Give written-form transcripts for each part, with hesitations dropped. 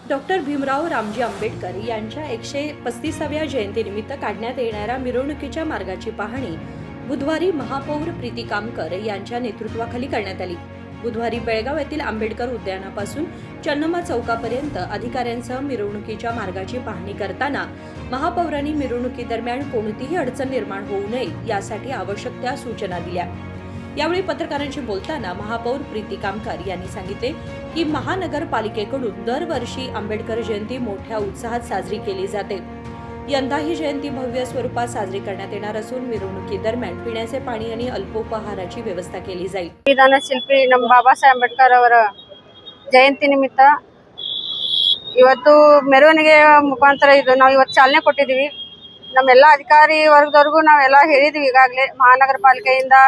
Doctor Bhimrao Ramji Ambedkar यांच्या 135व्या जयंतीनिमित्त काढण्यात येणाऱ्या मिरवणुकीच्या मार्गाची पाहणी बुधवारी महापौर प्रीती कामकर यांच्या नेतृत्वाखाली करण्यात आली। बुधवारी बेळगाव येथील आंबेडकर उद्यानापासून चन्नम्मा चौकापर्यंत अधिकाऱ्यांसह मिरवणुकीच्या मार्गाची पाहणी करताना महापौरांनी मिरवणुकीदरम्यान कोणतीही अडचण निर्माण होऊ नये यासाठी आवश्यक त्या सूचना दिल्या। यावेळी पत्रकारांशी बोलताना महापौर प्रीती कामकर यांनी सांगितले की महानगरपालिकेकडून दरवर्षी आंबेडकर जयंती मोठ्या उत्साहात साजरी केली जाते। यंदा ही जयंती भव्य स्वरूपात साजरी करण्यात येणार असून मिरवणुकीदरम्यान पिण्याचे पाणी आणि अल्पोपहाराची व्यवस्था केली जाईल। ಸಂವಿಧಾನ ಶಿಲ್ಪಿ ನಮ್ಮ ಬಾಬಾ ಸಾಹೇಬ್ ಅಂಬೇಡ್ಕರ್ ಅವರ ಜಯಂತಿ ನಿಮಿತ್ತ ಇವತ್ತು ಮೆರವಣಿಗೆ ಮುಖಾಂತರ ಇದು ನಾವು ಇವತ್ತು ಚಾಲನೆ ಕೊಟ್ಟಿದ್ದೀವಿ। ನಮ್ಮೆಲ್ಲ ಅಧಿಕಾರಿ ವರ್ಗದವರಿಗೂ ನಾವೆಲ್ಲ ಹೇಳಿದ್ದೀವಿ ಈಗಾಗಲೇ ಮಹಾನಗರ ಪಾಲಿಕೆಯಿಂದ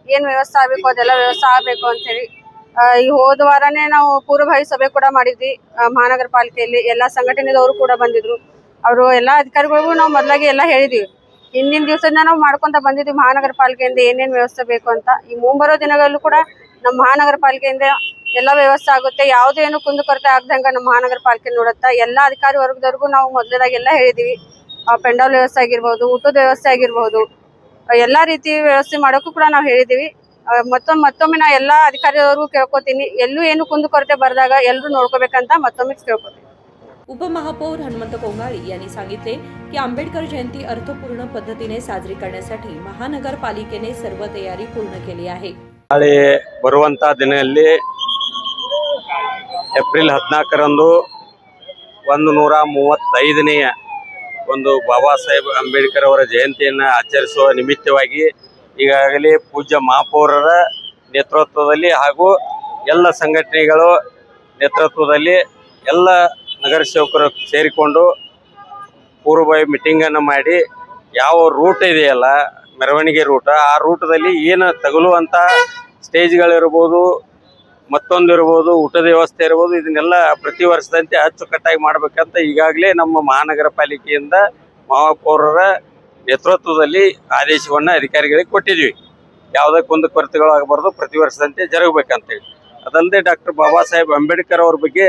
ಏನು ವ್ಯವಸ್ಥೆ ಆಗಬೇಕು ಅದೆಲ್ಲ ವ್ಯವಸ್ಥೆ ಆಗಬೇಕು ಅಂತ ಹೇಳಿ ಈ ಹೋದ ವಾರನೇ ನಾವು ಪೂರ್ವಭಾವಿ ಸಭೆ ಕೂಡ ಮಾಡಿದ್ವಿ। ಮಹಾನಗರ ಪಾಲಿಕೆಯಲ್ಲಿ ಎಲ್ಲ ಸಂಘಟನೆದವರು ಕೂಡ ಬಂದಿದ್ರು। ಅವರು ಎಲ್ಲ ಅಧಿಕಾರಿಗಳಿಗೂ ನಾವು ಮೊದಲಾಗಿ ಎಲ್ಲ ಹೇಳಿದ್ವಿ। ಹಿಂದಿನ ದಿವಸದಿಂದ ನಾವು ಮಾಡ್ಕೊಂತ ಬಂದಿದ್ವಿ ಮಹಾನಗರ ಪಾಲಿಕೆಯಿಂದ ಏನೇನು ವ್ಯವಸ್ಥೆ ಬೇಕು ಅಂತ। ಈ ಮುಂಬರೋ ದಿನಗಳಲ್ಲೂ ಕೂಡ ನಮ್ಮ ಮಹಾನಗರ ಪಾಲಿಕೆಯಿಂದ ಎಲ್ಲ ವ್ಯವಸ್ಥೆ ಆಗುತ್ತೆ, ಯಾವುದೇ ಏನು ಕುಂದುಕೊರತೆ ಆಗದಂಗ ನಮ್ಮ ಮಹಾನಗರ ಪಾಲಿಕೆ ನೋಡುತ್ತಾ ಎಲ್ಲ ಅಧಿಕಾರಿ ವರ್ಗದವರಿಗೂ ನಾವು ಮೊದಲದಾಗಿ ಎಲ್ಲ ಹೇಳಿದ್ವಿ। ಪೆಂಡಾಲ್ ವ್ಯವಸ್ಥೆ ಆಗಿರ್ಬೋದು, ಊಟದ ವ್ಯವಸ್ಥೆ ಆಗಿರ್ಬೋದು, ಎಲ್ಲ ರೀತಿ ವ್ಯವಸ್ಥೆ ಮಾಡೋಕ್ಕೂ ಕೂಡ ನಾವು ಹೇಳಿದ್ದೀವಿ। ಮತ್ತೊಮ್ಮೆ ನಾ ಎಲ್ಲ ಅಧಿಕಾರಿಯವರು ಕೇಳ್ಕೊತೀನಿ, ಎಲ್ಲೂ ಏನು ಕುಂದುಕೊರತೆ ಬರೆದಾಗ ಎಲ್ಲರೂ ನೋಡ್ಕೋಬೇಕಂತ ಮತ್ತೊಮ್ಮೆ ಕೇಳ್ಕೊತೀನಿ। उपमहापौर हनुमंत कोंगाळी यांनी सांगितले की आंबेडकर जयंती अर्थपूर्ण पद्धतीने साजरी करण्यासाठी महानगरपालिकेने सर्व तयारी पूर्ण केली आहे। ನಾಳೆ ಬರುವಂತ ದಿನದಲ್ಲಿ ಏಪ್ರಿಲ್ 14ರಂದು 135ನೇ ಒಂದು ಬಾಬಾ ಸಾಹೇಬ್ ಅಂಬೇಡ್ಕರ್ ಅವರ ಜಯಂತಿಯನ್ನು ಆಚರಿಸುವ ನಿಮಿತ್ತವಾಗಿ ಈಗಾಗಲೇ ಪೂಜ್ಯ ಮಹಾಪೌರರ ನೇತೃತ್ವದಲ್ಲಿ ಹಾಗೂ ಎಲ್ಲ ಸಂಘಟನೆಗಳ ನೇತೃತ್ವದಲ್ಲಿ ಎಲ್ಲ ನಗರ ಸೇವಕರು ಸೇರಿಕೊಂಡು ಪೂರ್ವಭಾವಿ ಮೀಟಿಂಗನ್ನು ಮಾಡಿ ಯಾವ ರೂಟ್ ಇದೆಯಲ್ಲ ಮೆರವಣಿಗೆ ರೂಟ್, ಆ ರೂಟದಲ್ಲಿ ಏನು ತಗುಲುವಂಥ ಸ್ಟೇಜ್ಗಳಿರ್ಬೋದು, ಮತ್ತೊಂದು ಇರ್ಬೋದು, ಊಟದ ವ್ಯವಸ್ಥೆ ಇರ್ಬೋದು, ಇದನ್ನೆಲ್ಲ ಪ್ರತಿ ವರ್ಷದಂತೆ ಅಚ್ಚುಕಟ್ಟಾಗಿ ಮಾಡಬೇಕಂತ ಈಗಾಗಲೇ ನಮ್ಮ ಮಹಾನಗರ ಪಾಲಿಕೆಯಿಂದ ಮಹಾಪೌರರ ನೇತೃತ್ವದಲ್ಲಿ ಆದೇಶವನ್ನು ಅಧಿಕಾರಿಗಳಿಗೆ ಕೊಟ್ಟಿದ್ವಿ। ಯಾವುದೇ ಕುಂದುಕೊರತೆಗಳು ಆಗಬಾರ್ದು, ಪ್ರತಿ ವರ್ಷದಂತೆ ಜರುಗಬೇಕಂತೇಳಿ। ಅದಲ್ಲದೆ ಡಾಕ್ಟರ್ ಬಾಬಾ ಸಾಹೇಬ್ ಅಂಬೇಡ್ಕರ್ ಅವ್ರ ಬಗ್ಗೆ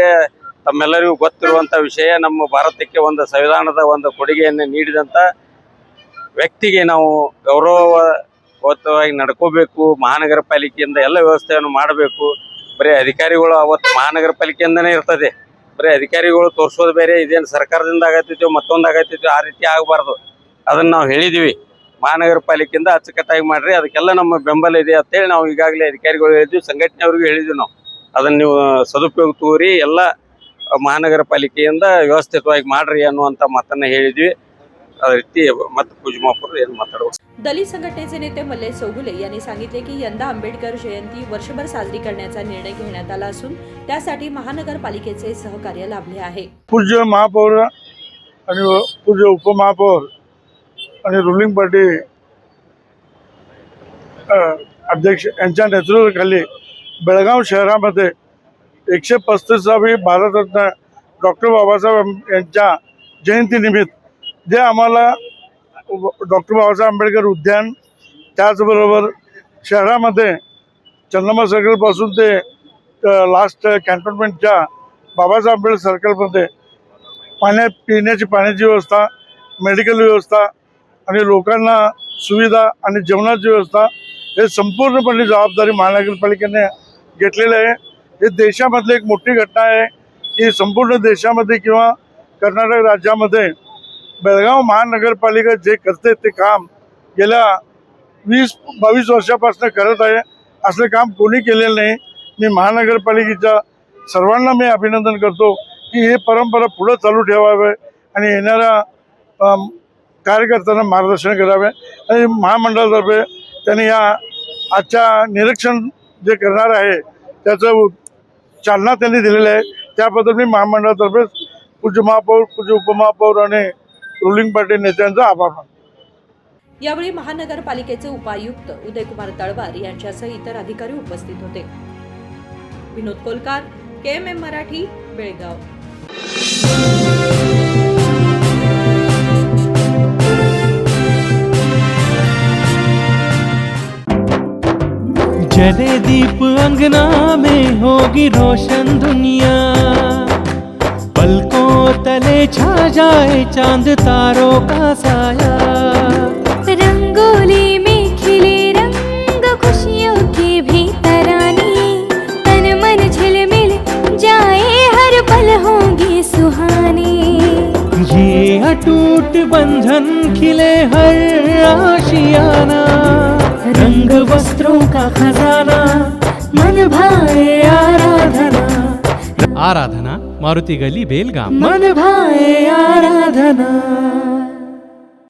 ತಮ್ಮೆಲ್ಲರಿಗೂ ಗೊತ್ತಿರುವಂಥ ವಿಷಯ, ನಮ್ಮ ಭಾರತಕ್ಕೆ ಒಂದು ಸಂವಿಧಾನದ ಒಂದು ಕೊಡುಗೆಯನ್ನು ನೀಡಿದಂಥ ವ್ಯಕ್ತಿಗೆ ನಾವು ಗೌರವಯುತವಾಗಿ ನಡ್ಕೋಬೇಕು। ಮಹಾನಗರ ಪಾಲಿಕೆಯಿಂದ ಎಲ್ಲ ವ್ಯವಸ್ಥೆಯನ್ನು ಮಾಡಬೇಕು। ಬರೀ ಅಧಿಕಾರಿಗಳು ಅವತ್ತು ಮಹಾನಗರ ಪಾಲಿಕೆಯಿಂದನೇ ಇರ್ತದೆ, ಬರೀ ಅಧಿಕಾರಿಗಳು ತೋರಿಸೋದು ಬೇರೆ, ಇದೇನು ಸರ್ಕಾರದಿಂದ ಆಗತ್ತಿದ್ಯೋ ಮತ್ತೊಂದು ಆಗತ್ತಿದ್ಯೋ ಆ ರೀತಿ ಆಗಬಾರ್ದು। ಅದನ್ನು ನಾವು ಹೇಳಿದ್ದೀವಿ, ಮಹಾನಗರ ಪಾಲಿಕೆಯಿಂದ ಅಚ್ಚುಕಟ್ಟಾಗಿ ಮಾಡಿರಿ, ಅದಕ್ಕೆಲ್ಲ ನಮ್ಮ ಬೆಂಬಲ ಇದೆ ಅಂತೇಳಿ ನಾವು ಈಗಾಗಲೇ ಅಧಿಕಾರಿಗಳು ಹೇಳಿದ್ವಿ, ಸಂಘಟನೆಯವ್ರಿಗೂ ಹೇಳಿದ್ವಿ। ನಾವು ಅದನ್ನು ನೀವು ಸದುಪಯೋಗ ತೋರಿ ಎಲ್ಲ ಮಹಾನಗರ ಪಾಲಿಕೆಯಿಂದ ವ್ಯವಸ್ಥಿತವಾಗಿ ಮಾಡ್ರಿ ಅನ್ನುವಂಥ ಮಾತನ್ನು ಹೇಳಿದ್ವಿ। ಅದೇ ರೀತಿ ಮತ್ತೆ ಪೂಜ್ಯ ಮಹಾಪೌರರು ಏನು ಮಾತಾಡಬೇಕು। दलित संघटनेचे नेते मल्लेश चौगुले यांनी सांगितले की यंदा आंबेडकर जयंती वर्षभर साजरी करण्याचा निर्णय घेण्यात आला असून त्यासाठी महानगरपालिकेचे सहकार्य लाभले आहे। पूज्य महापौर आणि पूज्य उपमहापौर आणि रुलिंग पार्टी अध्यक्ष यांच्या नेतृत्वाखाली बेळगाव शहरामध्ये 135वी भारतरत्न डॉक्टर बाबासाहेब यांच्या जयंतीनिमित्त जे आम्हाला डॉक्टर बाबासाहेब आंबेडकर उद्यान, त्याचबरोबर शहरामध्ये चन्नम्मा सर्कलपासून ते लास्ट कॅन्टोन्मेंटच्या बाबासाहेब आंबेडकर सर्कलमध्ये पिण्याची पाण्याची व्यवस्था, मेडिकल व्यवस्था आणि लोकांना सुविधा आणि जेवणाची व्यवस्था हे संपूर्णपणे जबाबदारी महानगरपालिकेने घेतलेली आहे। हे देशामधली एक मोठी घटना आहे की संपूर्ण देशामध्ये किंवा कर्नाटक राज्यामध्ये बेळगाव महानगरपालिका जे करते ते काम गेल्या 20-22 वर्षापासून करत आहे। असले काम कोणी केलेलं नाही। मी महानगरपालिकेच्या सर्वांना मी अभिनंदन करतो की हे परंपरा पुढे चालू ठेवावे आणि येणाऱ्या कार्यकर्त्यांना मार्गदर्शन करावे। आणि महामंडळातर्फे त्यांनी या आजच्या निरीक्षण जे करणार आहे त्याचं चालना त्यांनी दिलेली आहे, त्याबद्दल मी महामंडळातर्फे पूज्य महापौर, पूज्य उपमहापौर आणि रुलिंग पार्टी नेत्यांचा आभार मानतो। यावेळी महानगरपालिकेचे उपायुक्त उदयकुमार तळवार यांच्यासह इतर अधिकारी उपस्थित होते। विनोद कोलकार, KMM मराठी, बेळगाव। जले दीप अंगना में होगी रोशन दुनिया, पलकों तले छा जाए चांद तारों का साया। रंगोली में खिले रंग खुशियों के भीतर आने, तन मन झिलमिल जाए हर पल होंगे सुहाने। ये अटूट बंधन खिले हर आशियाना, रंग वस्त्रों का खजाना मन भाए आराधना। आराधना मारुति गली बेलगाम। मन भाए आराधना।